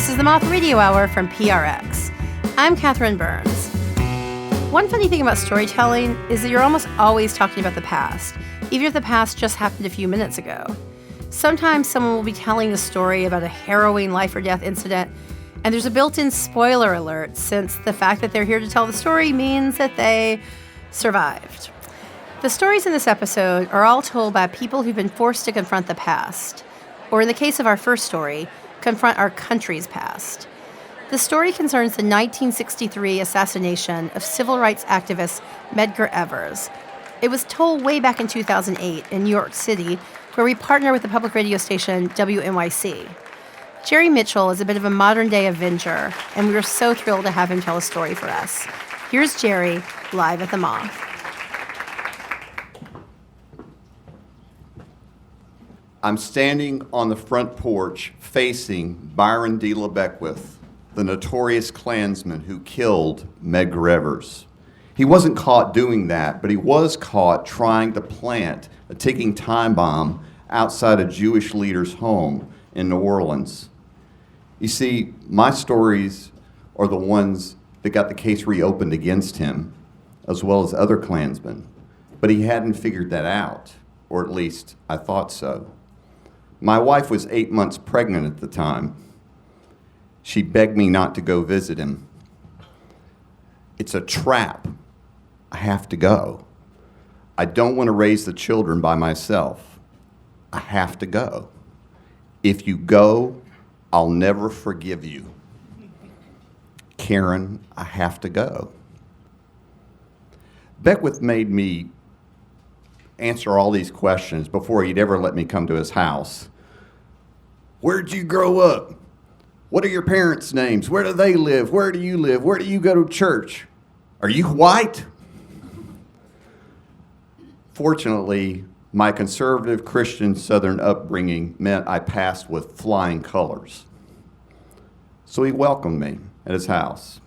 This is the Moth Radio Hour from PRX. I'm Catherine Burns. One funny thing about storytelling is that you're almost always talking about the past, even if the past just happened a few minutes ago. Sometimes someone will be telling a story about a harrowing life or death incident, and there's a built-in spoiler alert since the fact that they're here to tell the story means that they survived. The stories in this episode are all told by people who've been forced to confront the past, or in the case of our first story, confront our country's past. The story concerns the 1963 assassination of civil rights activist Medgar Evers. It was told way back in 2008 in New York City, where we partner with the public radio station WNYC. Jerry Mitchell is a bit of a modern-day Avenger, and we were so thrilled to have him tell a story for us. Here's Jerry, live at the Moth. I'm standing on the front porch facing Byron D. LeBeckwith, the notorious Klansman who killed Medgar Evers. He wasn't caught doing that, but he was caught trying to plant a ticking time bomb outside a Jewish leader's home in New Orleans. You see, my stories are the ones that got the case reopened against him, as well as other Klansmen. But he hadn't figured that out, or at least I thought so. My wife was 8 months pregnant at the time. She begged me not to go visit him. It's a trap. I have to go. I don't want to raise the children by myself. I have to go. If you go, I'll never forgive you. Karen, I have to go. Beckwith made me answer all these questions before he'd ever let me come to his house. Where'd you grow up? What are your parents' names? Where do they live? Where do you live? Where do you go to church? Are you white? Fortunately, my conservative Christian Southern upbringing meant I passed with flying colors. So he welcomed me at his house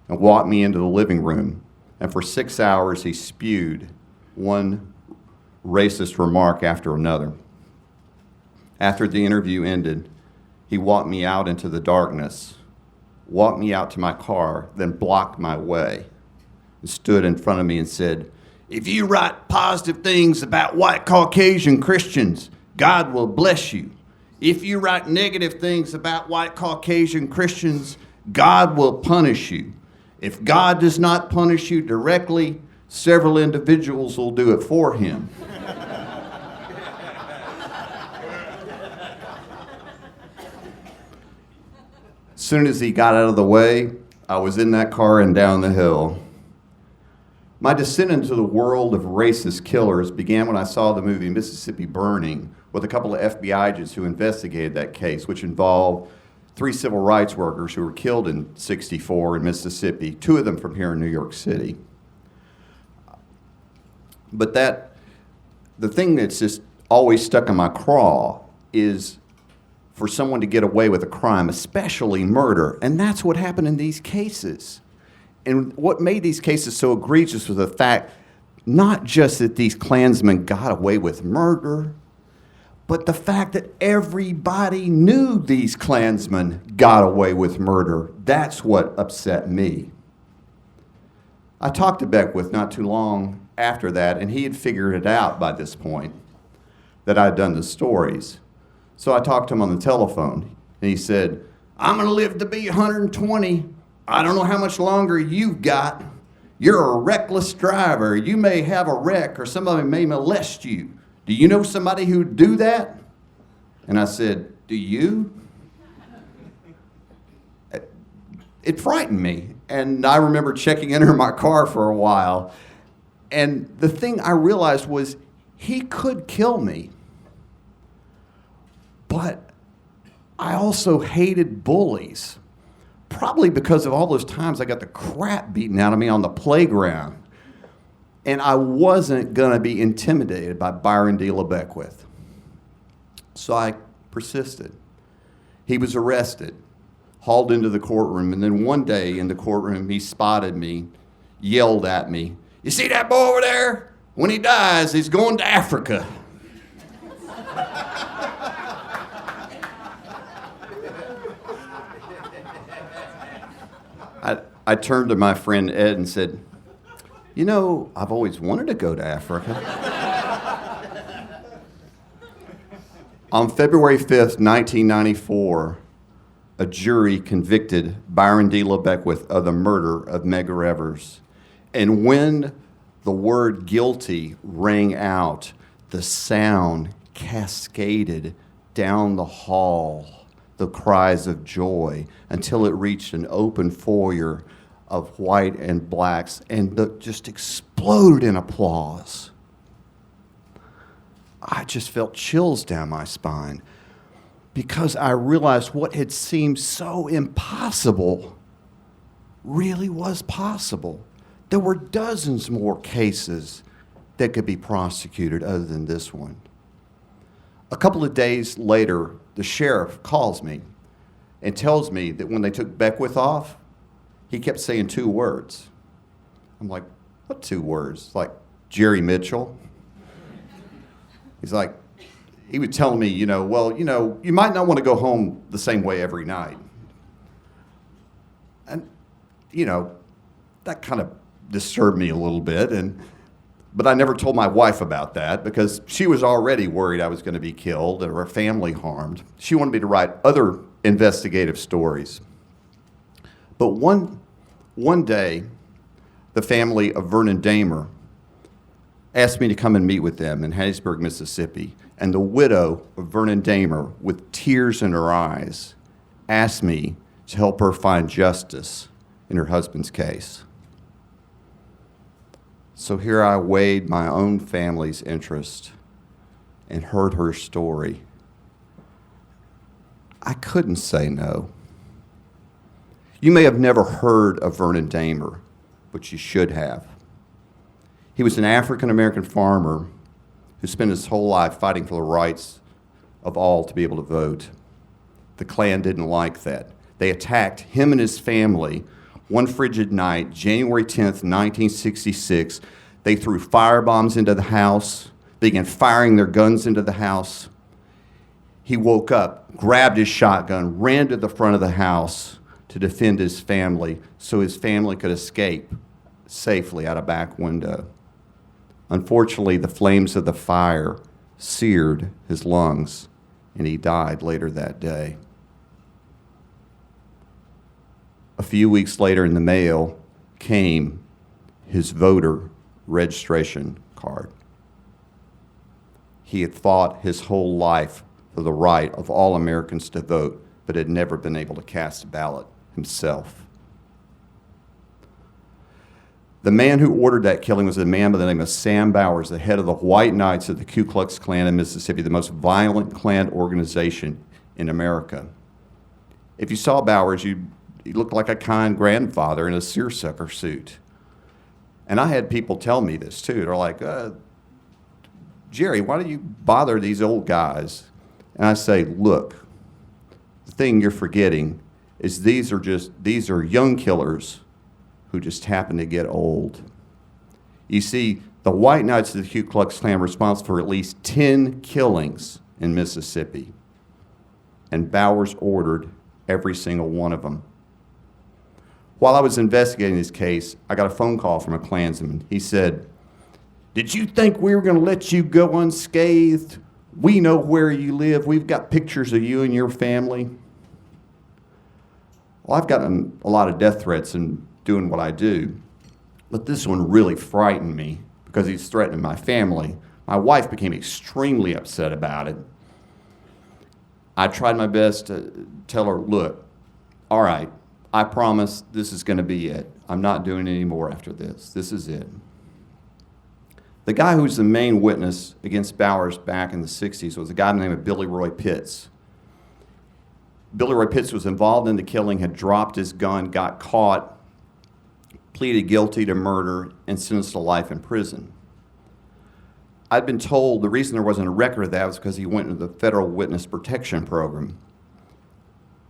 and walked me into the living room, and for 6 hours he spewed one racist remark after another. After the interview ended, he walked me out into the darkness, walked me out to my car, then blocked my way, and stood in front of me and said, "If you write positive things about white Caucasian Christians, God will bless you. If you write negative things about white Caucasian Christians, God will punish you. If God does not punish you directly, several individuals will do it for him." As soon as he got out of the way, I was in that car and down the hill. My descent into the world of racist killers began when I saw the movie Mississippi Burning with a couple of FBI agents who investigated that case, which involved 3 civil rights workers who were killed in '64 in Mississippi, 2 of them from here in New York City. But the thing that's just always stuck in my craw is for someone to get away with a crime, especially murder. And that's what happened in these cases. And what made these cases so egregious was the fact, not just that these Klansmen got away with murder, but the fact that everybody knew these Klansmen got away with murder. That's what upset me. I talked to Beckwith not too long after that, and he had figured it out by this point that I'd done the stories. So I talked to him on the telephone, and he said, "I'm going to live to be 120. I don't know how much longer you've got. You're a reckless driver. You may have a wreck, or somebody may molest you. Do you know somebody who'd do that?" And I said, "Do you?" It frightened me, and I remember checking into my car for a while. And the thing I realized was he could kill me. But I also hated bullies, probably because of all those times I got the crap beaten out of me on the playground. And I wasn't going to be intimidated by Byron D. LeBeckwith. So I persisted. He was arrested, hauled into the courtroom, and then one day in the courtroom he spotted me, yelled at me, "You see that boy over there? When he dies, he's going to Africa." I turned to my friend Ed and said, you know, I've always wanted to go to Africa. On February 5th, 1994, a jury convicted Byron D. LeBeckwith of the murder of Medgar Evers. And when the word guilty rang out, the sound cascaded down the hall, the cries of joy, until it reached an open foyer of white and blacks, and just exploded in applause. I just felt chills down my spine because I realized what had seemed so impossible really was possible. There were dozens more cases that could be prosecuted other than this one. A couple of days later, the sheriff calls me and tells me that when they took Beckwith off, he kept saying 2 words. I'm like, what 2 words? Like, Jerry Mitchell? He's like, he was telling me, you might not want to go home the same way every night. And, that kind of disturbed me a little bit. But I never told my wife about that because she was already worried I was going to be killed or her family harmed. She wanted me to write other investigative stories. But one day, the family of Vernon Dahmer asked me to come and meet with them in Hattiesburg, Mississippi. And the widow of Vernon Dahmer, with tears in her eyes, asked me to help her find justice in her husband's case. So here I weighed my own family's interest and heard her story. I couldn't say no. You may have never heard of Vernon Dahmer, but you should have. He was an African-American farmer who spent his whole life fighting for the rights of all to be able to vote. The Klan didn't like that. They attacked him and his family one frigid night, January 10th, 1966. They threw firebombs into the house. They began firing their guns into the house. He woke up, grabbed his shotgun, ran to the front of the house to defend his family so his family could escape safely out a back window. Unfortunately, the flames of the fire seared his lungs, and he died later that day. A few weeks later in the mail came his voter registration card. He had fought his whole life for the right of all Americans to vote, but had never been able to cast a ballot himself. The man who ordered that killing was a man by the name of Sam Bowers, the head of the White Knights of the Ku Klux Klan in Mississippi, the most violent Klan organization in America. If you saw Bowers, he looked like a kind grandfather in a seersucker suit. And I had people tell me this too. They're like, Jerry, why do you bother these old guys? And I say, look, the thing you're forgetting is these are young killers who just happen to get old. You see, the White Knights of the Ku Klux Klan were responsible for at least 10 killings in Mississippi. And Bowers ordered every single one of them. While I was investigating this case, I got a phone call from a Klansman. He said, "Did you think we were going to let you go unscathed? We know where you live. We've got pictures of you and your family." Well, I've gotten a lot of death threats in doing what I do, but this one really frightened me because he's threatening my family. My wife became extremely upset about it. I tried my best to tell her, look, all right, I promise this is going to be it. I'm not doing any more after this. This is it. The guy who was the main witness against Bowers back in the 60s was a guy named Billy Roy Pitts. Billy Roy Pitts was involved in the killing, had dropped his gun, got caught, pleaded guilty to murder, and sentenced to life in prison. I'd been told the reason there wasn't a record of that was because he went into the Federal Witness Protection Program.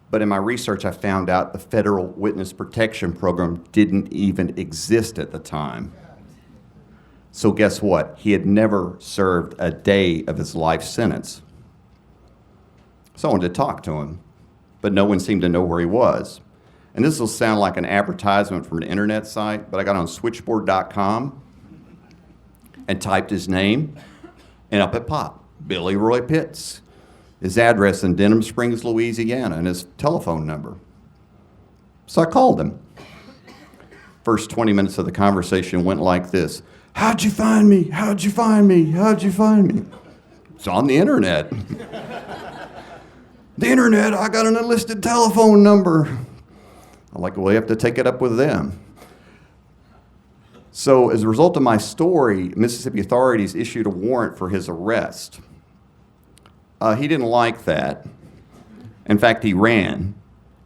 But in my research, I found out the Federal Witness Protection Program didn't even exist at the time. So guess what? He had never served a day of his life sentence. So I wanted to talk to him, but no one seemed to know where he was. And this will sound like an advertisement from an internet site, but I got on switchboard.com and typed his name, and up it popped, Billy Roy Pitts, his address in Denham Springs, Louisiana, and his telephone number. So I called him. First 20 minutes of the conversation went like this. How'd you find me? How'd you find me? How'd you find me? It's on the internet. The internet, I got an enlisted telephone number. I'm like, well, you have to take it up with them. So as a result of my story, Mississippi authorities issued a warrant for his arrest. He didn't like that. In fact, he ran.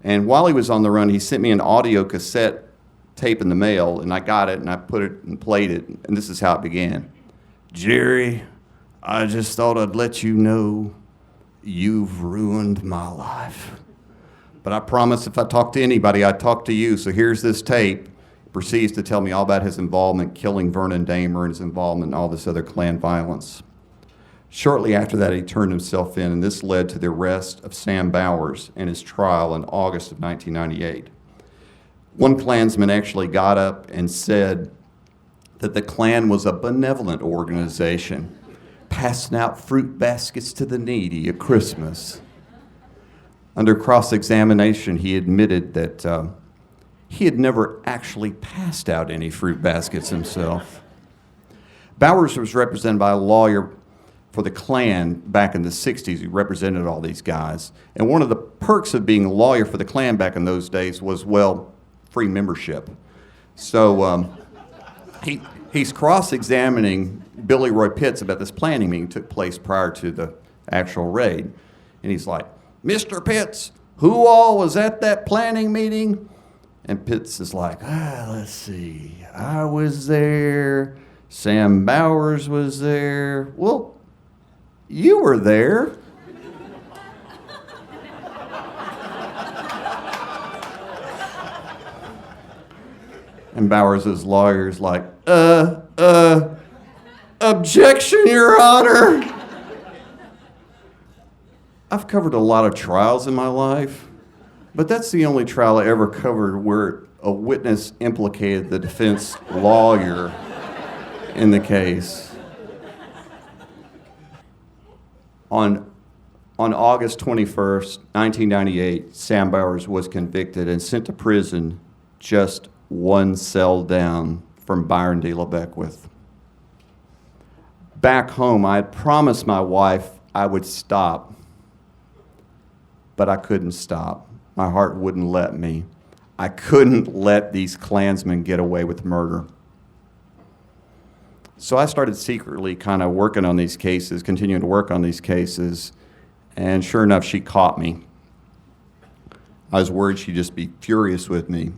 And while he was on the run, he sent me an audio cassette tape in the mail, and I got it, and I put it and played it, and this is how it began. Jerry, I just thought I'd let you know you've ruined my life. But I promised if I talked to anybody, I'd talk to you, so here's this tape. He proceeds to tell me all about his involvement killing Vernon Damer and his involvement in all this other Klan violence. Shortly after that, he turned himself in, and this led to the arrest of Sam Bowers and his trial in August of 1998. One Klansman actually got up and said that the Klan was a benevolent organization, passing out fruit baskets to the needy at Christmas. Under cross-examination, he admitted that he had never actually passed out any fruit baskets himself. Bowers was represented by a lawyer for the Klan back in the 60s. He represented all these guys. And one of the perks of being a lawyer for the Klan back in those days was, well, free membership. So he's cross-examining Billy Roy Pitts about this planning meeting that took place prior to the actual raid. And he's like, Mr. Pitts, who all was at that planning meeting? And Pitts is like, let's see. I was there. Sam Bowers was there. Well, you were there. And Bowers' lawyer's like, objection, Your Honor. I've covered a lot of trials in my life, but that's the only trial I ever covered where a witness implicated the defense lawyer in the case. On August 21st, 1998, Sam Bowers was convicted and sent to prison just one cell down from Byron D. LeBeckwith. Back home, I had promised my wife I would stop, but I couldn't stop. My heart wouldn't let me. I couldn't let these Klansmen get away with murder. So I started secretly kind of working on these cases, continuing to work on these cases, and sure enough, she caught me. I was worried she'd just be furious with me.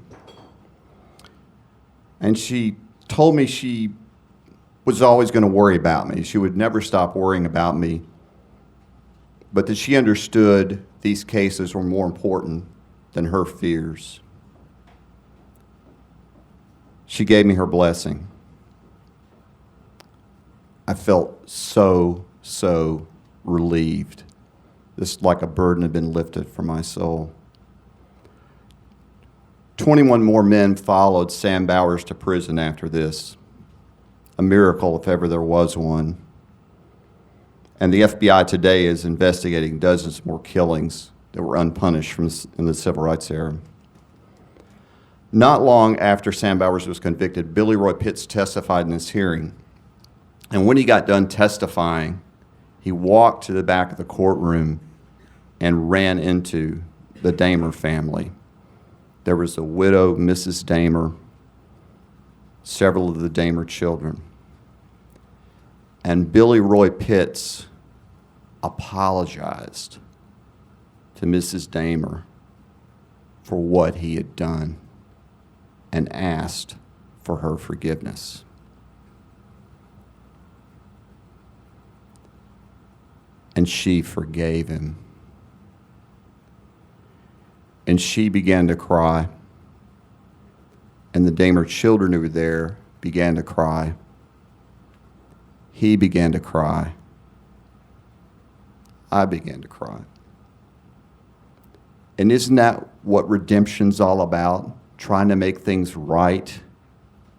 And she told me she was always going to worry about me. She would never stop worrying about me, but that she understood these cases were more important than her fears. She gave me her blessing. I felt so relieved. Just like a burden had been lifted from my soul. 21 more men followed Sam Bowers to prison after this. A miracle, if ever there was one. And the FBI today is investigating dozens more killings that were unpunished in the civil rights era. Not long after Sam Bowers was convicted, Billy Roy Pitts testified in this hearing. And when he got done testifying, he walked to the back of the courtroom and ran into the Damer family. There was a widow, Mrs. Damer, several of the Damer children. And Billy Roy Pitts apologized to Mrs. Damer for what he had done and asked for her forgiveness. And she forgave him. And she began to cry. And the Damer children who were there began to cry. He began to cry. I began to cry. And isn't that what redemption's all about? Trying to make things right,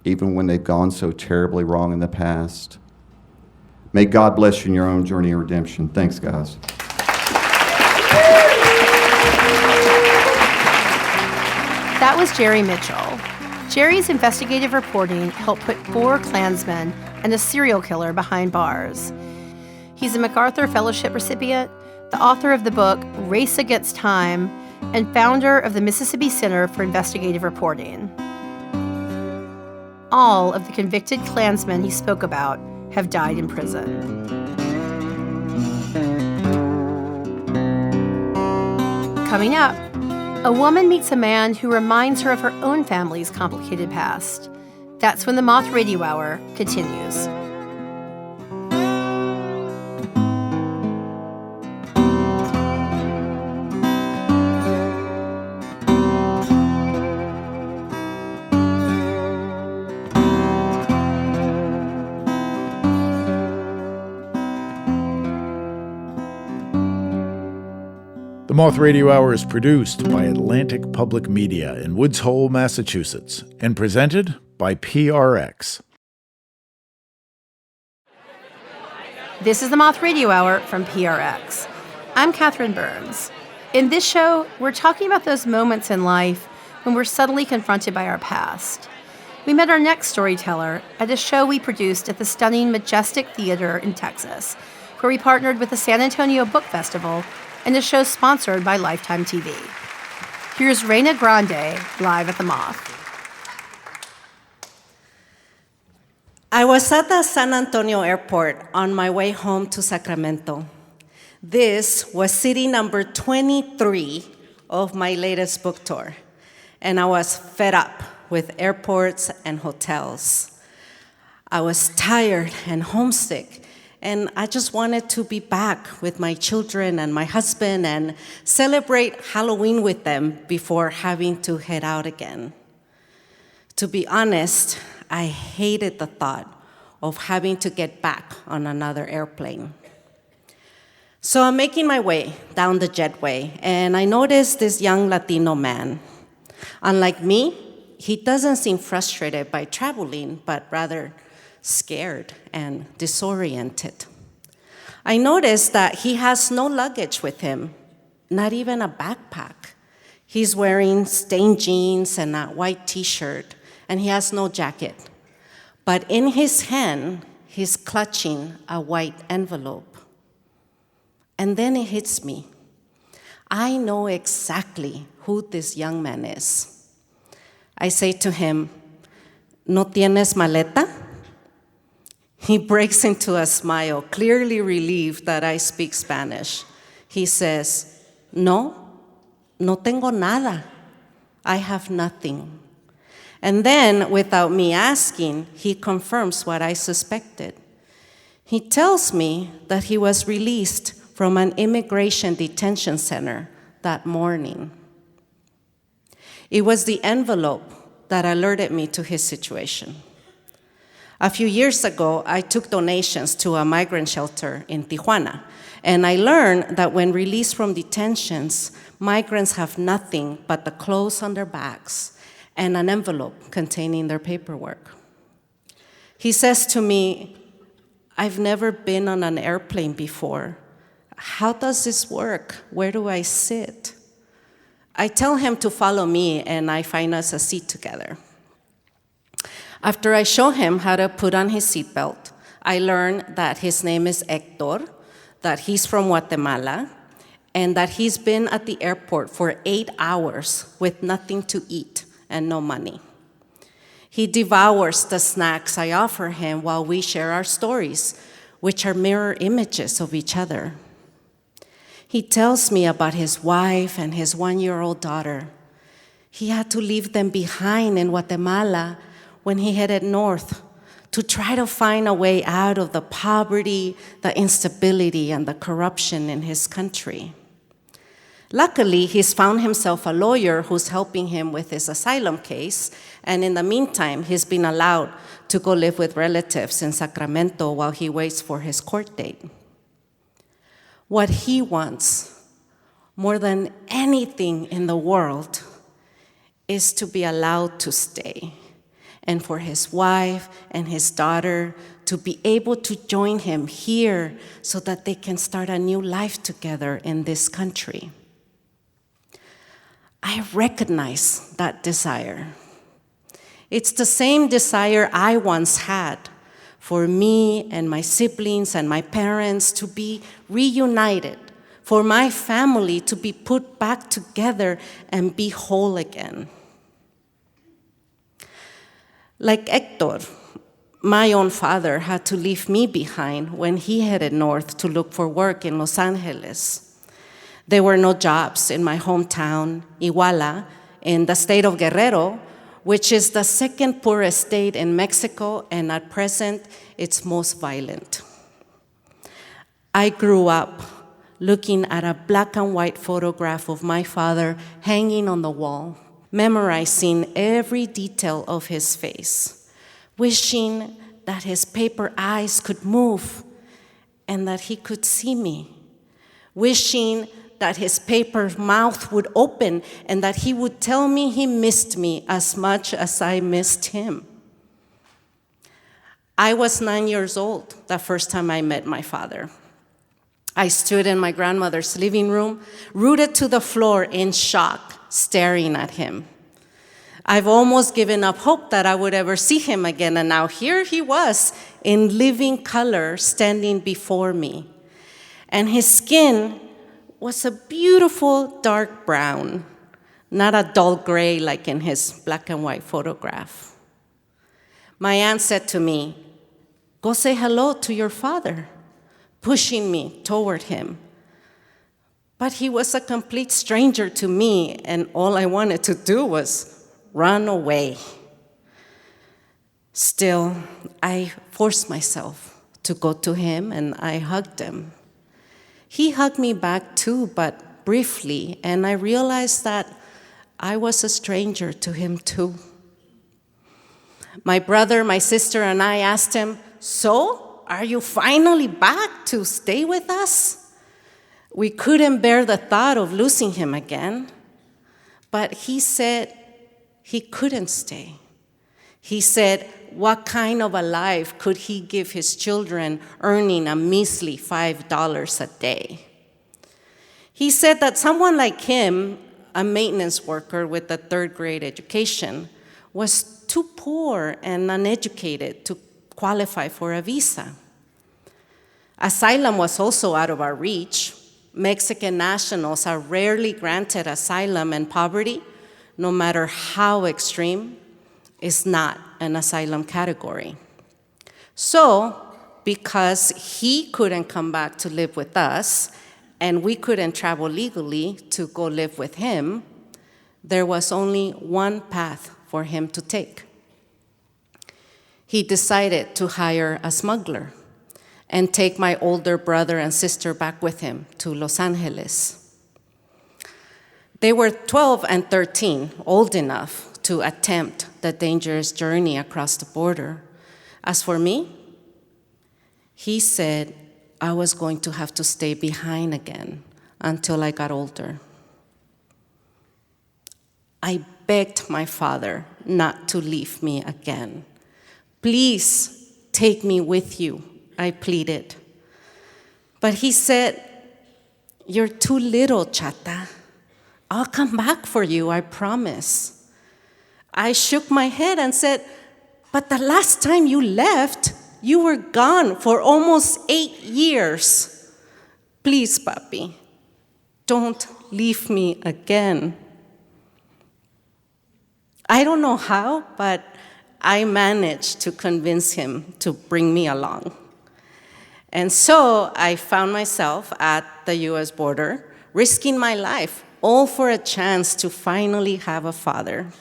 even when they've gone so terribly wrong in the past. May God bless you in your own journey of redemption. Thanks, guys. That was Jerry Mitchell. Jerry's investigative reporting helped put 4 Klansmen and a serial killer behind bars. He's a MacArthur Fellowship recipient, the author of the book Race Against Time, and founder of the Mississippi Center for Investigative Reporting. All of the convicted Klansmen he spoke about have died in prison. Coming up, a woman meets a man who reminds her of her own family's complicated past. That's when the Moth Radio Hour continues. The Moth Radio Hour is produced by Atlantic Public Media in Woods Hole, Massachusetts, and presented by PRX. This is the Moth Radio Hour from PRX. I'm Catherine Burns. In this show, we're talking about those moments in life when we're suddenly confronted by our past. We met our next storyteller at a show we produced at the stunning Majestic Theater in Texas, where we partnered with the San Antonio Book Festival and a show sponsored by Lifetime TV. Here's Reyna Grande live at the Moth. I was at the San Antonio airport on my way home to Sacramento. This was city number 23 of my latest book tour, and I was fed up with airports and hotels. I was tired and homesick, and I just wanted to be back with my children and my husband and celebrate Halloween with them before having to head out again. To be honest, I hated the thought of having to get back on another airplane. So I'm making my way down the jetway, and I noticed this young Latino man. Unlike me, he doesn't seem frustrated by traveling, but rather scared and disoriented. I noticed that he has no luggage with him, not even a backpack. He's wearing stained jeans and a white t-shirt, and he has no jacket. But in his hand, he's clutching a white envelope. And then it hits me. I know exactly who this young man is. I say to him, "¿No tienes maleta?" He breaks into a smile, clearly relieved that I speak Spanish. He says, "No, no tengo nada. I have nothing." And then, without me asking, he confirms what I suspected. He tells me that he was released from an immigration detention center that morning. It was the envelope that alerted me to his situation. A few years ago, I took donations to a migrant shelter in Tijuana, and I learned that when released from detentions, migrants have nothing but the clothes on their backs and an envelope containing their paperwork. He says to me, "I've never been on an airplane before. How does this work? Where do I sit?" I tell him to follow me, and I find us a seat together. After I show him how to put on his seatbelt, I learn that his name is Hector, that he's from Guatemala, and that he's been at the airport for 8 hours with nothing to eat and no money. He devours the snacks I offer him while we share our stories, which are mirror images of each other. He tells me about his wife and his 1-year-old daughter. He had to leave them behind in Guatemala when he headed north to try to find a way out of the poverty, the instability, and the corruption in his country. Luckily, he's found himself a lawyer who's helping him with his asylum case, and in the meantime, he's been allowed to go live with relatives in Sacramento while he waits for his court date. What he wants, more than anything in the world, is to be allowed to stay, and for his wife and his daughter to be able to join him here so that they can start a new life together in this country. I recognize that desire. It's the same desire I once had for me and my siblings and my parents to be reunited, for my family to be put back together and be whole again. Like Hector, my own father had to leave me behind when he headed north to look for work in Los Angeles. There were no jobs in my hometown, Iguala, in the state of Guerrero, which is the second poorest state in Mexico, and at present, it's most violent. I grew up looking at a black and white photograph of my father hanging on the wall, memorizing every detail of his face, wishing that his paper eyes could move and that he could see me, wishing that his paper mouth would open and that he would tell me he missed me as much as I missed him. I was 9 years old the first time I met my father. I stood in my grandmother's living room, rooted to the floor in shock, staring at him. I've almost given up hope that I would ever see him again, and now here he was in living color standing before me. And his skin was a beautiful dark brown, not a dull gray like in his black and white photograph. My aunt said to me, "Go say hello to your father," pushing me toward him. But he was a complete stranger to me, and all I wanted to do was run away. Still, I forced myself to go to him, and I hugged him. He hugged me back too, but briefly, and I realized that I was a stranger to him too. My brother, my sister, and I asked him, "So, are you finally back to stay with us?" We couldn't bear the thought of losing him again, but he said he couldn't stay. He said, what kind of a life could he give his children earning a measly $5 a day? He said that someone like him, a maintenance worker with a third-grade education, was too poor and uneducated to qualify for a visa. Asylum was also out of our reach. Mexican nationals are rarely granted asylum, and poverty, no matter how extreme, is not an asylum category. So, because he couldn't come back to live with us, and we couldn't travel legally to go live with him, there was only one path for him to take. He decided to hire a smuggler and take my older brother and sister back with him to Los Angeles. They were 12 and 13, old enough to attempt the dangerous journey across the border. As for me, he said I was going to have to stay behind again until I got older. I begged my father not to leave me again. "Please take me with you," I pleaded. But he said, "You're too little, chata. I'll come back for you, I promise." I shook my head and said, "But the last time you left, you were gone for almost 8 years. Please, papi, don't leave me again." I don't know how, but I managed to convince him to bring me along. And so I found myself at the US border, risking my life, all for a chance to finally have a father.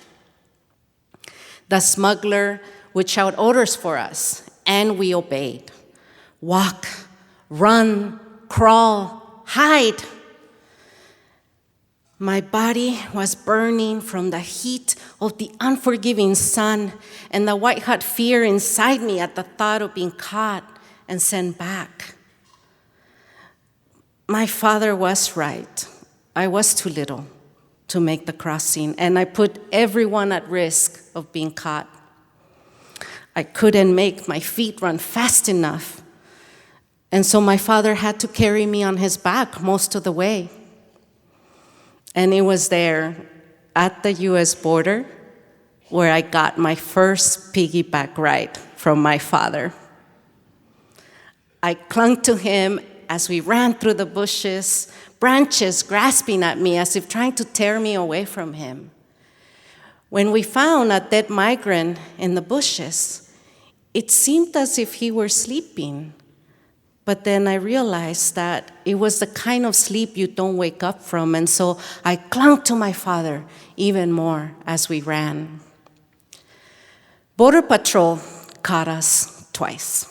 The smuggler would shout orders for us, and we obeyed. Walk, run, crawl, hide. My body was burning from the heat of the unforgiving sun and the white-hot fear inside me at the thought of being caught and sent back. My father was right. I was too little to make the crossing, and I put everyone at risk of being caught. I couldn't make my feet run fast enough, and so my father had to carry me on his back most of the way. And it was there at the US border where I got my first piggyback ride from my father. I clung to him as we ran through the bushes, branches grasping at me as if trying to tear me away from him. When we found a dead migrant in the bushes, it seemed as if he were sleeping. But then I realized that it was the kind of sleep you don't wake up from, and so I clung to my father even more as we ran. Border Patrol caught us twice.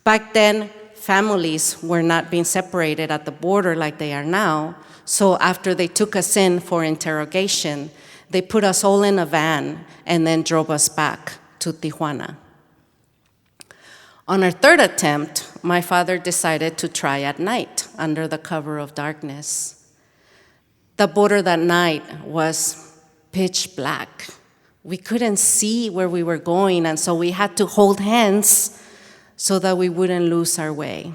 Back then, families were not being separated at the border like they are now, so after they took us in for interrogation, they put us all in a van and then drove us back to Tijuana. On our third attempt, my father decided to try at night under the cover of darkness. The border that night was pitch black. We couldn't see where we were going, and so we had to hold hands so that we wouldn't lose our way.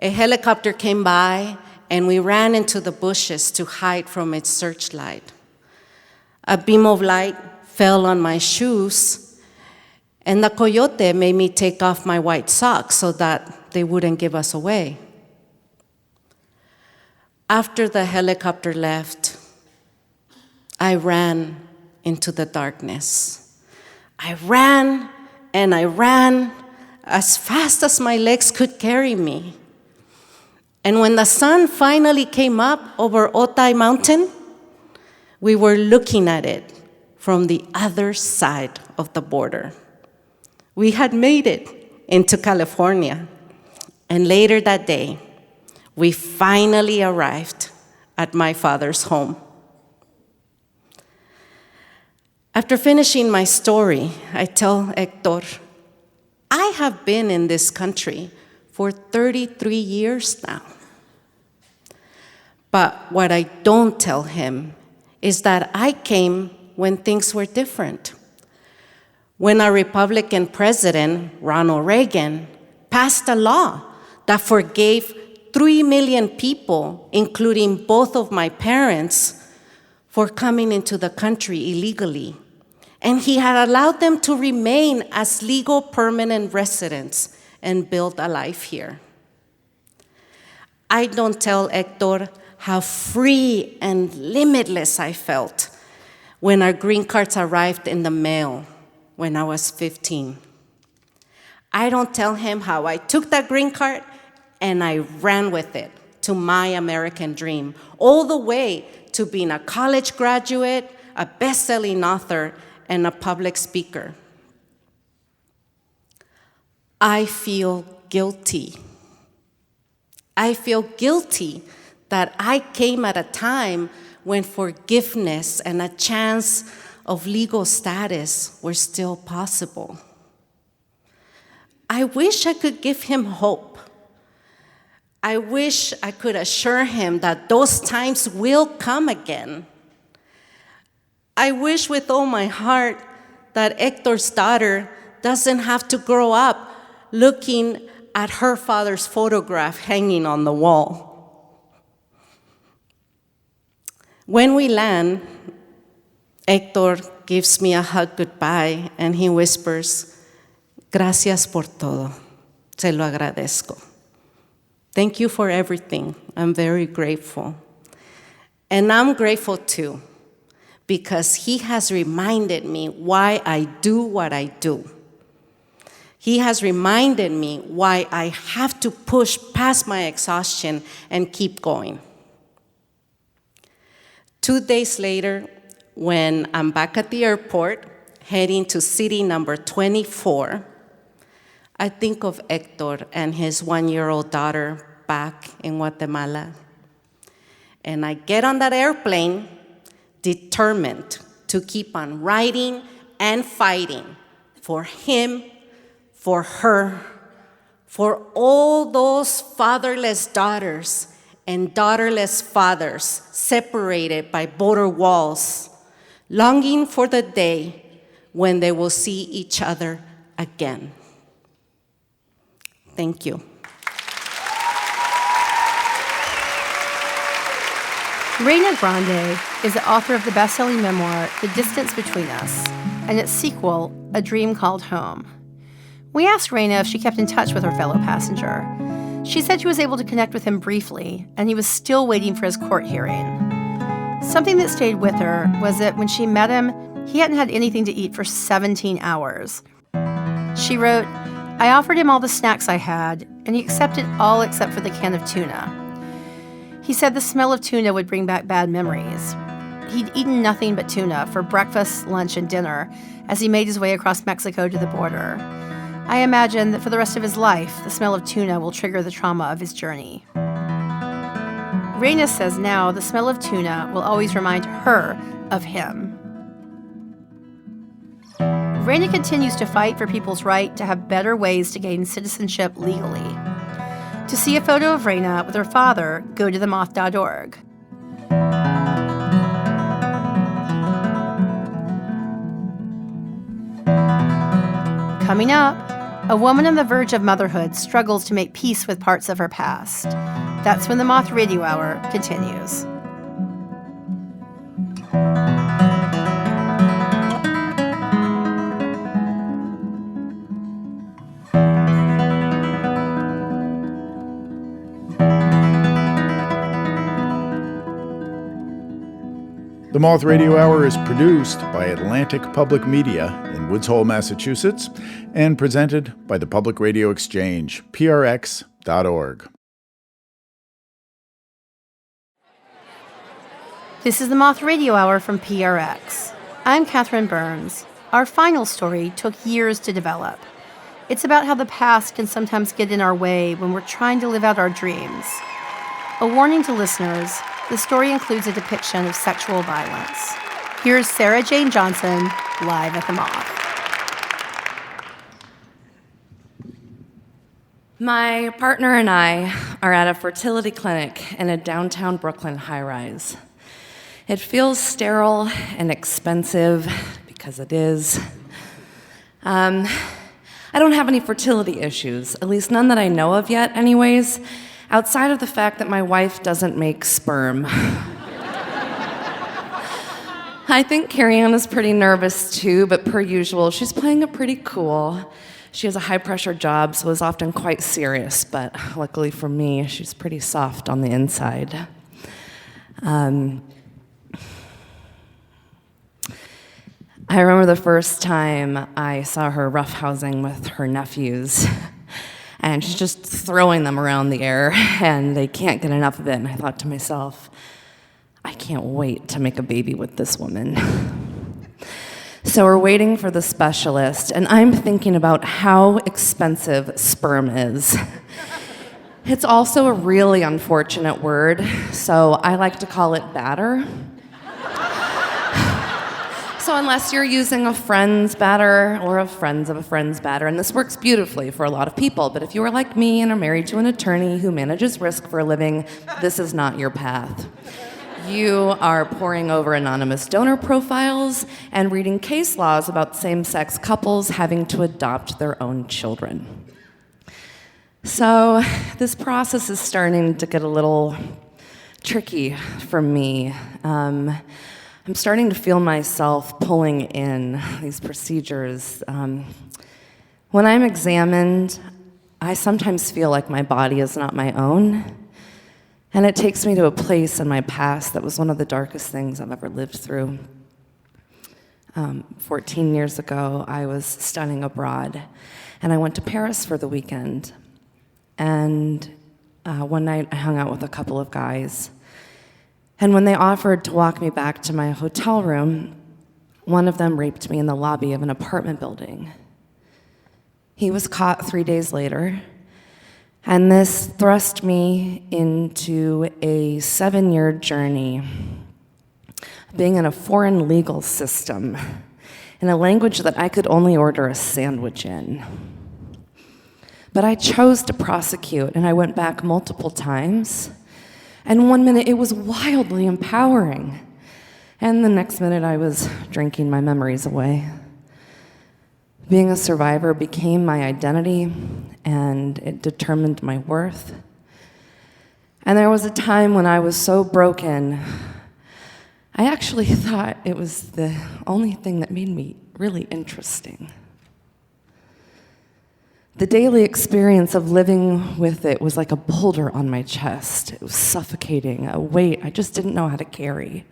A helicopter came by, and we ran into the bushes to hide from its searchlight. A beam of light fell on my shoes, and the coyote made me take off my white socks so that they wouldn't give us away. After the helicopter left, I ran into the darkness. I ran and I ran as fast as my legs could carry me. And when the sun finally came up over Otay Mountain, we were looking at it from the other side of the border. We had made it into California, and later that day, we finally arrived at my father's home. After finishing my story, I tell Hector, I have been in this country for 33 years now. But what I don't tell him is that I came when things were different. When our Republican president, Ronald Reagan, passed a law that forgave 3 million people, including both of my parents, for coming into the country illegally. And he had allowed them to remain as legal permanent residents and build a life here. I don't tell Hector how free and limitless I felt when our green cards arrived in the mail when I was 15. I don't tell him how I took that green card and I ran with it to my American dream, all the way to being a college graduate, a best-selling author, and a public speaker. I feel guilty. I feel guilty that I came at a time when forgiveness and a chance of legal status were still possible. I wish I could give him hope. I wish I could assure him that those times will come again. I wish with all my heart that Hector's daughter doesn't have to grow up looking at her father's photograph hanging on the wall. When we land, Hector gives me a hug goodbye and he whispers, "Gracias por todo. Se lo agradezco." Thank you for everything. I'm very grateful. And I'm grateful too, because he has reminded me why I do what I do. He has reminded me why I have to push past my exhaustion and keep going. 2 days later, when I'm back at the airport, heading to city number 24, I think of Hector and his 1-year-old daughter back in Guatemala. And I get on that airplane determined to keep on writing and fighting for him, for her, for all those fatherless daughters and daughterless fathers separated by border walls, longing for the day when they will see each other again. Thank you. Reyna Grande is the author of the best-selling memoir, The Distance Between Us, and its sequel, A Dream Called Home. We asked Reyna if she kept in touch with her fellow passenger. She said she was able to connect with him briefly, and he was still waiting for his court hearing. Something that stayed with her was that when she met him, he hadn't had anything to eat for 17 hours. She wrote, "I offered him all the snacks I had, and he accepted all except for the can of tuna. He said the smell of tuna would bring back bad memories. He'd eaten nothing but tuna for breakfast, lunch, and dinner as he made his way across Mexico to the border. I imagine that for the rest of his life, the smell of tuna will trigger the trauma of his journey." Reyna says now the smell of tuna will always remind her of him. Reyna continues to fight for people's right to have better ways to gain citizenship legally. To see a photo of Reyna with her father, go to themoth.org. Coming up, a woman on the verge of motherhood struggles to make peace with parts of her past. That's when the Moth Radio Hour continues. The Moth Radio Hour is produced by Atlantic Public Media in Woods Hole, Massachusetts, and presented by the Public Radio Exchange, prx.org. This is the Moth Radio Hour from PRX. I'm Catherine Burns. Our final story took years to develop. It's about how the past can sometimes get in our way when we're trying to live out our dreams. A warning to listeners, the story includes a depiction of sexual violence. Here's Sarah Jane Johnson, live at the Moth. My partner and I are at a fertility clinic in a downtown Brooklyn high-rise. It feels sterile and expensive, because it is. I don't have any fertility issues, at least none that I know of yet anyways, outside of the fact that my wife doesn't make sperm. I think Carrie-Ann is pretty nervous too, but per usual, she's playing it pretty cool. She has a high-pressure job, so is often quite serious, but luckily for me, she's pretty soft on the inside. I remember the first time I saw her roughhousing with her nephews, and she's just throwing them around the air, and they can't get enough of it, and I thought to myself, I can't wait to make a baby with this woman. So we're waiting for the specialist, and I'm thinking about how expensive sperm is. It's also a really unfortunate word, so I like to call it batter. So unless you're using a friend's batter or a friend's of a friend's batter, and this works beautifully for a lot of people, but if you are like me and are married to an attorney who manages risk for a living, this is not your path. You are poring over anonymous donor profiles and reading case laws about same-sex couples having to adopt their own children. So this process is starting to get a little tricky for me. I'm starting to feel myself pulling in these procedures. When I'm examined, I sometimes feel like my body is not my own. And it takes me to a place in my past that was one of the darkest things I've ever lived through. 14 years ago, I was studying abroad, and I went to Paris for the weekend. And one night, I hung out with a couple of guys. And when they offered to walk me back to my hotel room, one of them raped me in the lobby of an apartment building. He was caught 3 days later. And this thrust me into a 7-year journey, being in a foreign legal system, in a language that I could only order a sandwich in. But I chose to prosecute, and I went back multiple times. And one minute it was wildly empowering. And the next minute I was drinking my memories away. Being a survivor became my identity, and it determined my worth. And there was a time when I was so broken, I actually thought it was the only thing that made me really interesting. The daily experience of living with it was like a boulder on my chest. It was suffocating, a weight I just didn't know how to carry.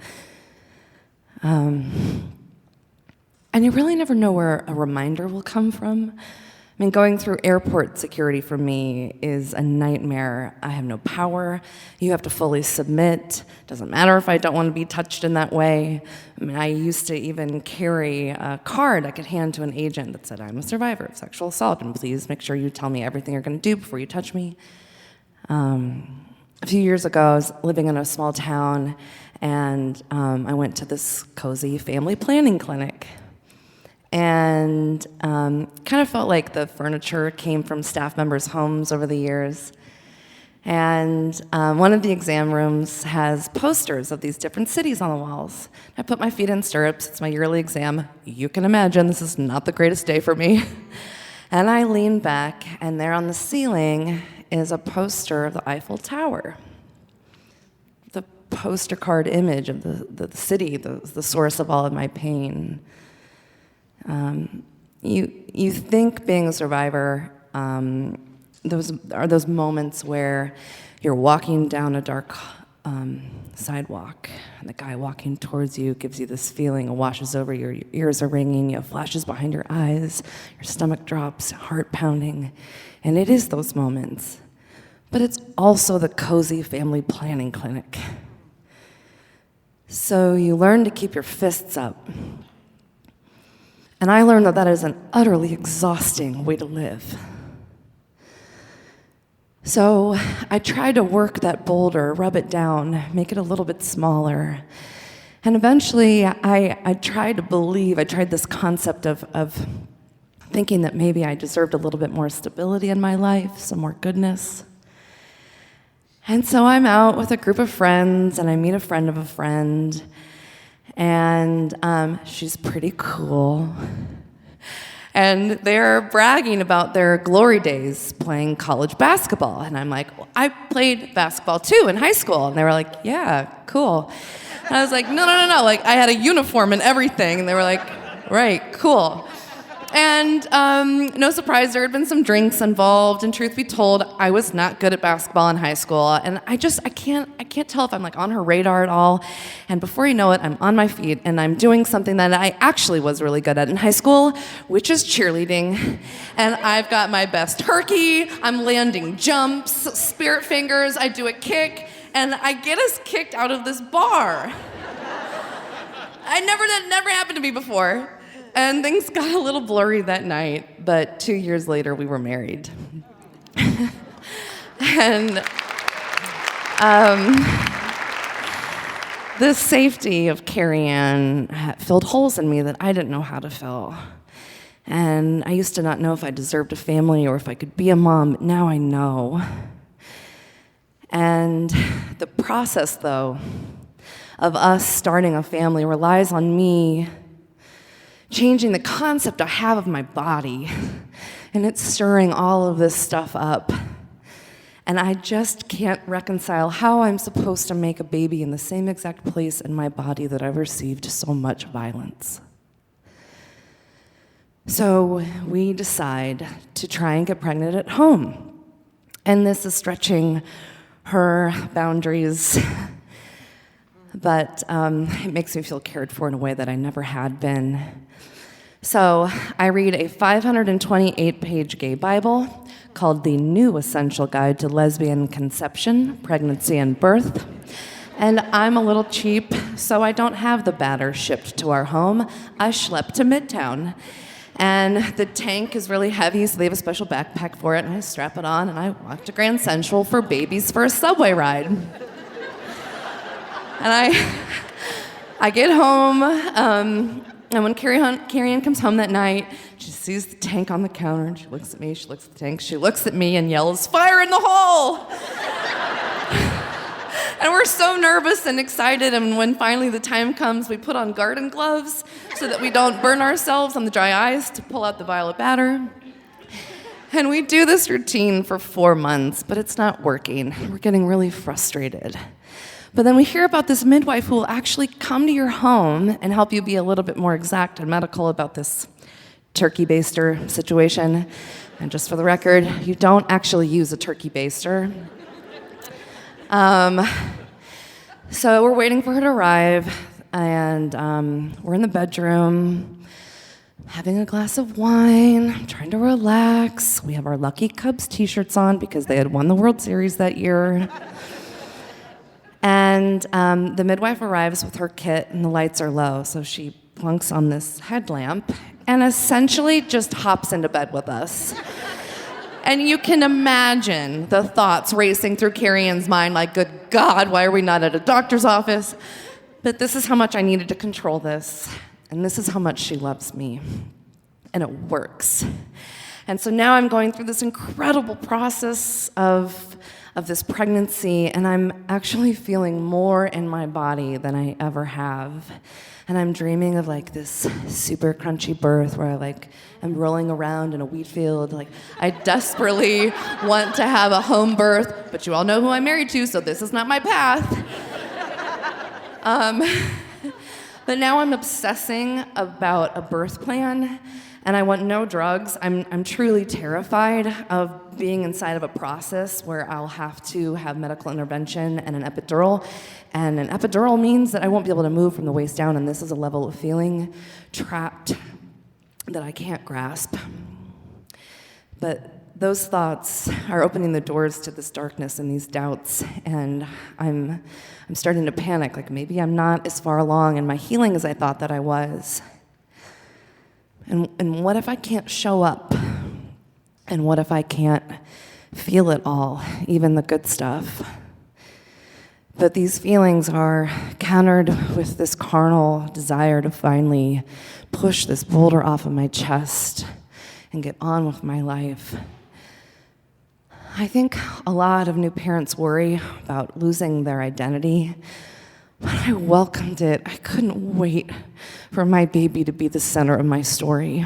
And you really never know where a reminder will come from. I mean, going through airport security for me is a nightmare. I have no power. You have to fully submit. Doesn't matter if I don't want to be touched in that way. I mean, I used to even carry a card I could hand to an agent that said, "I'm a survivor of sexual assault, and please make sure you tell me everything you're going to do before you touch me." A few years ago, I was living in a small town, and I went to this cozy family planning clinic. And kind of felt like the furniture came from staff members' homes over the years. And one of the exam rooms has posters of these different cities on the walls. I put my feet in stirrups. It's my yearly exam. You can imagine this is not the greatest day for me. And I lean back, and there on the ceiling is a poster of the Eiffel Tower. The poster card image of the city, the source of all of my pain. You think being a survivor, those moments where you're walking down a dark sidewalk, and the guy walking towards you gives you this feeling, it washes over you, your ears are ringing, you have flashes behind your eyes, your stomach drops, heart pounding, and it is those moments. But it's also the cozy family planning clinic. So you learn to keep your fists up. And I learned that is an utterly exhausting way to live. So I tried to work that boulder, rub it down, make it a little bit smaller. And eventually I tried this concept of thinking that maybe I deserved a little bit more stability in my life, some more goodness. And so I'm out with a group of friends, and I meet a friend of a friend. And she's pretty cool. And they're bragging about their glory days playing college basketball. And I'm like, well, I played basketball too in high school. And they were like, yeah, cool. And I was like, no. Like, I had a uniform and everything. And they were like, right, cool. And no surprise, there had been some drinks involved, and truth be told, I was not good at basketball in high school, and I can't tell if I'm like on her radar at all. And before you know it, I'm on my feet, and I'm doing something that I actually was really good at in high school, which is cheerleading. And I've got my best herky, I'm landing jumps, spirit fingers, I do a kick, and I get us kicked out of this bar. That never happened to me before. And things got a little blurry that night, but 2 years later, we were married. And the safety of Carrie Ann filled holes in me that I didn't know how to fill. And I used to not know if I deserved a family or if I could be a mom. Now I know. And the process, though, of us starting a family relies on me changing the concept I have of my body, and it's stirring all of this stuff up. And I just can't reconcile how I'm supposed to make a baby in the same exact place in my body that I've received so much violence. So we decide to try and get pregnant at home. And this is stretching her boundaries, but it makes me feel cared for in a way that I never had been. So I read a 528-page gay Bible called The New Essential Guide to Lesbian Conception, Pregnancy, and Birth. And I'm a little cheap, so I don't have the batter shipped to our home. I schlep to Midtown. And the tank is really heavy, so they have a special backpack for it, and I strap it on, and I walk to Grand Central for babies for a subway ride. And I get home, and when Carrie Ann comes home that night, she sees the tank on the counter, and she looks at me, she looks at the tank, she looks at me and yells, "Fire in the hole!" And we're so nervous and excited, and when finally the time comes, we put on garden gloves so that we don't burn ourselves on the dry ice to pull out the violet batter. And we do this routine for 4 months, but it's not working. We're getting really frustrated. But then we hear about this midwife who will actually come to your home and help you be a little bit more exact and medical about this turkey baster situation. And just for the record, you don't actually use a turkey baster. So we're waiting for her to arrive, and we're in the bedroom, having a glass of wine, trying to relax. We have our Lucky Cubs t-shirts on because they had won the World Series that year. And the midwife arrives with her kit, and the lights are low, so she plunks on this headlamp and essentially just hops into bed with us. And you can imagine the thoughts racing through Carrie-Ann's mind, like, good God, why are we not at a doctor's office? But this is how much I needed to control this. And this is how much she loves me. And it works. And so now I'm going through this incredible process of this pregnancy, and I'm actually feeling more in my body than I ever have. And I'm dreaming of like this super crunchy birth where I am rolling around in a wheat field. Like, I desperately want to have a home birth, but you all know who I'm married to, so this is not my path. But now I'm obsessing about a birth plan, and I want no drugs. I'm truly terrified of being inside of a process where I'll have to have medical intervention and an epidural. And an epidural means that I won't be able to move from the waist down, and this is a level of feeling trapped that I can't grasp. But those thoughts are opening the doors to this darkness and these doubts, and I'm starting to panic, like maybe I'm not as far along in my healing as I thought that I was. And what if I can't show up? And what if I can't feel it all, even the good stuff? But these feelings are countered with this carnal desire to finally push this boulder off of my chest and get on with my life. I think a lot of new parents worry about losing their identity, but I welcomed it. I couldn't wait for my baby to be the center of my story.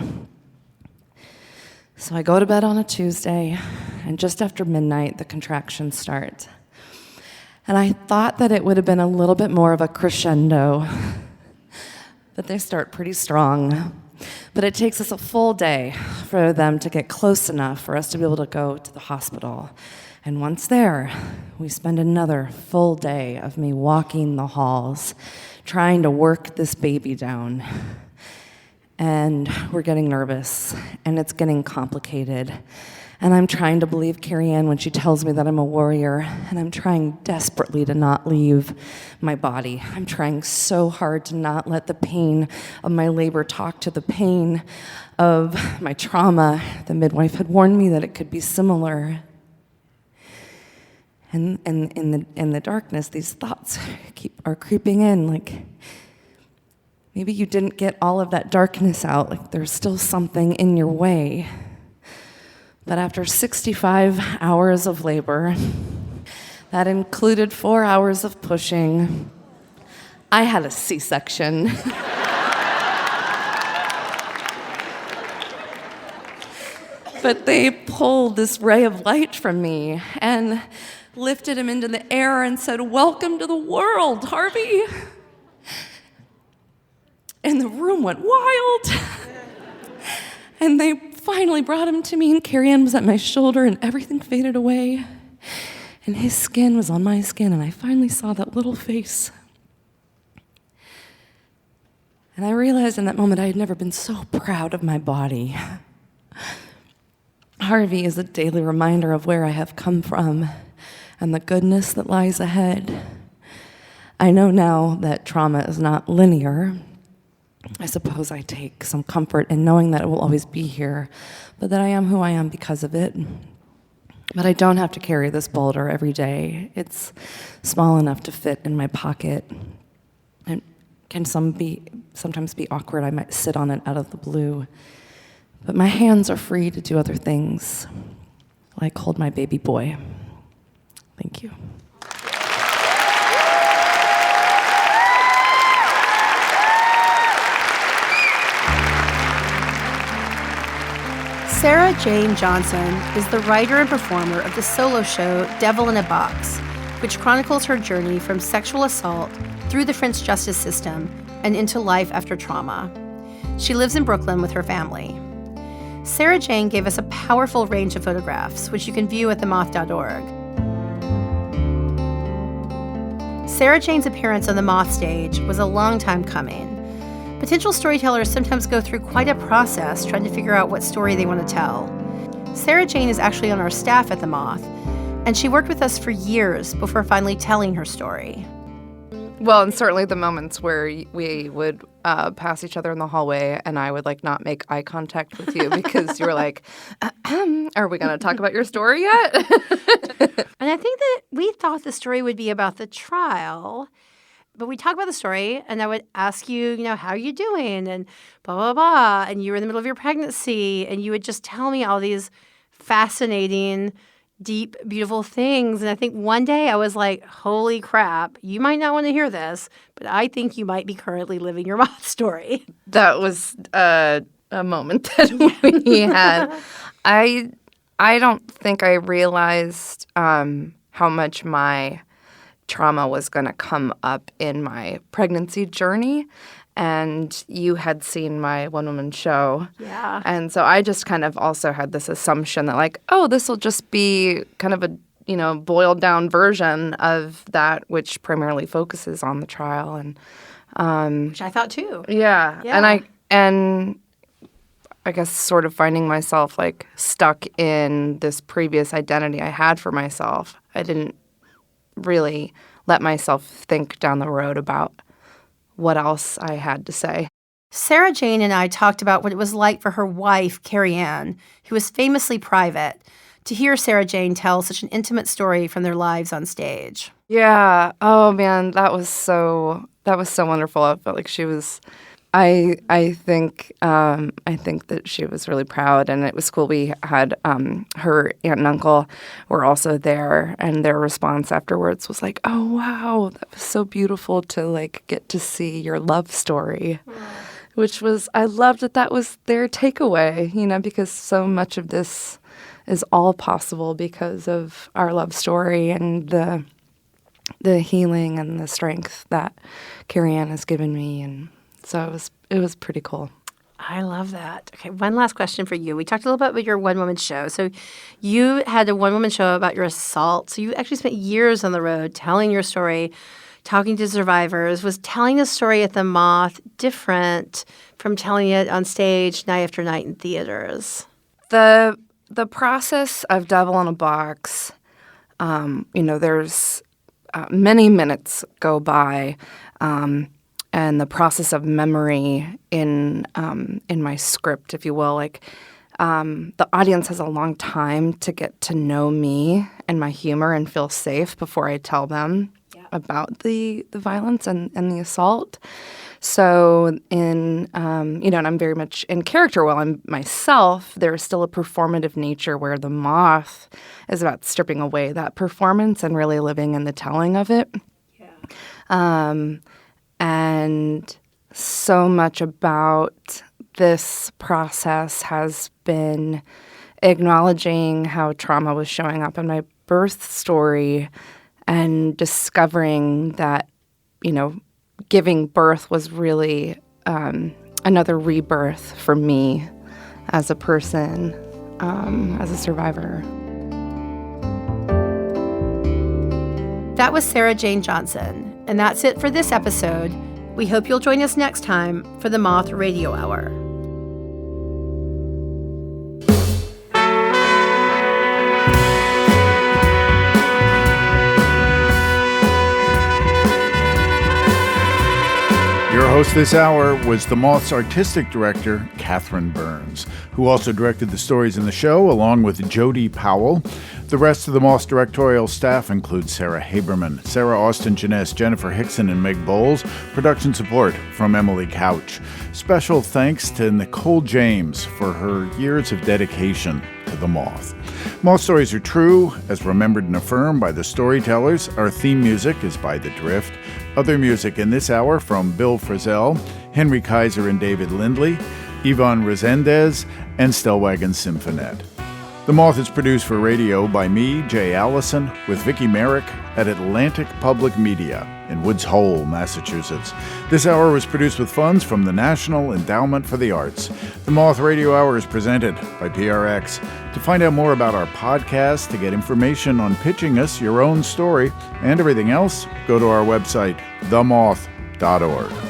So I go to bed on a Tuesday, and just after midnight, the contractions start. And I thought that it would have been a little bit more of a crescendo, but they start pretty strong. But it takes us a full day for them to get close enough for us to be able to go to the hospital. And once there, we spend another full day of me walking the halls, trying to work this baby down. And we're getting nervous, and it's getting complicated. And I'm trying to believe Carrie-Ann when she tells me that I'm a warrior, and I'm trying desperately to not leave my body. I'm trying so hard to not let the pain of my labor talk to the pain of my trauma. The midwife had warned me that it could be similar. And in the darkness, these thoughts are creeping in, like, maybe you didn't get all of that darkness out, like there's still something in your way. But after 65 hours of labor, that included 4 hours of pushing, I had a C-section. But they pulled this ray of light from me and lifted him into the air and said, "Welcome to the world, Harvey." And the room went wild. And they finally brought him to me, and Carrie-Ann was at my shoulder, and everything faded away. And his skin was on my skin, and I finally saw that little face. And I realized in that moment I had never been so proud of my body. Harvey is a daily reminder of where I have come from and the goodness that lies ahead. I know now that trauma is not linear. I suppose I take some comfort in knowing that it will always be here, but that I am who I am because of it. But I don't have to carry this boulder every day. It's small enough to fit in my pocket. It can sometimes be awkward. I might sit on it out of the blue. But my hands are free to do other things, like hold my baby boy. Thank you. Sarah Jane Johnson is the writer and performer of the solo show Devil in a Box, which chronicles her journey from sexual assault through the French justice system and into life after trauma. She lives in Brooklyn with her family. Sarah Jane gave us a powerful range of photographs, which you can view at themoth.org. Sarah Jane's appearance on the Moth stage was a long time coming. Potential storytellers sometimes go through quite a process trying to figure out what story they want to tell. Sarah Jane is actually on our staff at the Moth, and she worked with us for years before finally telling her story. Well, and certainly the moments where we would pass each other in the hallway and I would not make eye contact with you because you were like, are we going to talk about your story yet? And I think that we thought the story would be about the trial, but we talk about the story and I would ask you, how are you doing? And blah, blah, blah. And you were in the middle of your pregnancy and you would just tell me all these fascinating, deep, beautiful things. And I think one day I was like, holy crap, you might not want to hear this, but I think you might be currently living your Moth story. That was a moment that we had. I don't think I realized how much my trauma was going to come up in my pregnancy journey. And you had seen my one-woman show. Yeah. And so I just kind of also had this assumption that this will just be kind of a, boiled down version of that, which primarily focuses on the trial. And which I thought too. Yeah. And I guess sort of finding myself stuck in this previous identity I had for myself. I didn't really let myself think down the road about what else I had to say. Sarah Jane and I talked about what it was like for her wife, Carrie Ann, who was famously private, to hear Sarah Jane tell such an intimate story from their lives on stage. Yeah. Oh, man, that was so wonderful. I felt like she was I think that she was really proud, and it was cool. We had her aunt and uncle were also there, and their response afterwards was like, "Oh wow, that was so beautiful to get to see your love story," which was I loved that was their takeaway, because so much of this is all possible because of our love story and the healing and the strength that Carrie Ann has given me, and so it was pretty cool. I love that. Okay, one last question for you. We talked a little bit about your one-woman show. So you had a one-woman show about your assault. So you actually spent years on the road telling your story, talking to survivors. Was telling the story at the Moth different from telling it on stage night after night in theaters? The process of Devil in a Box, there's many minutes go by, and the process of memory in my script, if you will, the audience has a long time to get to know me and my humor and feel safe before I tell them about the violence and the assault. So and I'm very much in character while I'm myself. There's still a performative nature where the Moth is about stripping away that performance and really living in the telling of it. Yeah. And so much about this process has been acknowledging how trauma was showing up in my birth story and discovering that, giving birth was really another rebirth for me as a person, as a survivor. That was Sarah Jane Johnson. And that's it for this episode. We hope you'll join us next time for the Moth Radio Hour. Your host this hour was the Moth's artistic director, Catherine Burns, who also directed the stories in the show, along with Jody Powell. The rest of the Moth's directorial staff includes Sarah Haberman, Sarah Austin Jeunesse, Jennifer Hickson, and Meg Bowles. Production support from Emily Couch. Special thanks to Nicole James for her years of dedication to the Moth. Moth stories are true, as remembered and affirmed by the Storytellers. Our theme music is by The Drift. Other music in this hour from Bill Frisell, Henry Kaiser, and David Lindley. Yvonne Resendez, and Stellwagen Symphonet. The Moth is produced for radio by me, Jay Allison, with Vicki Merrick at Atlantic Public Media in Woods Hole, Massachusetts. This hour was produced with funds from the National Endowment for the Arts. The Moth Radio Hour is presented by PRX. To find out more about our podcast, to get information on pitching us your own story, and everything else, go to our website, themoth.org.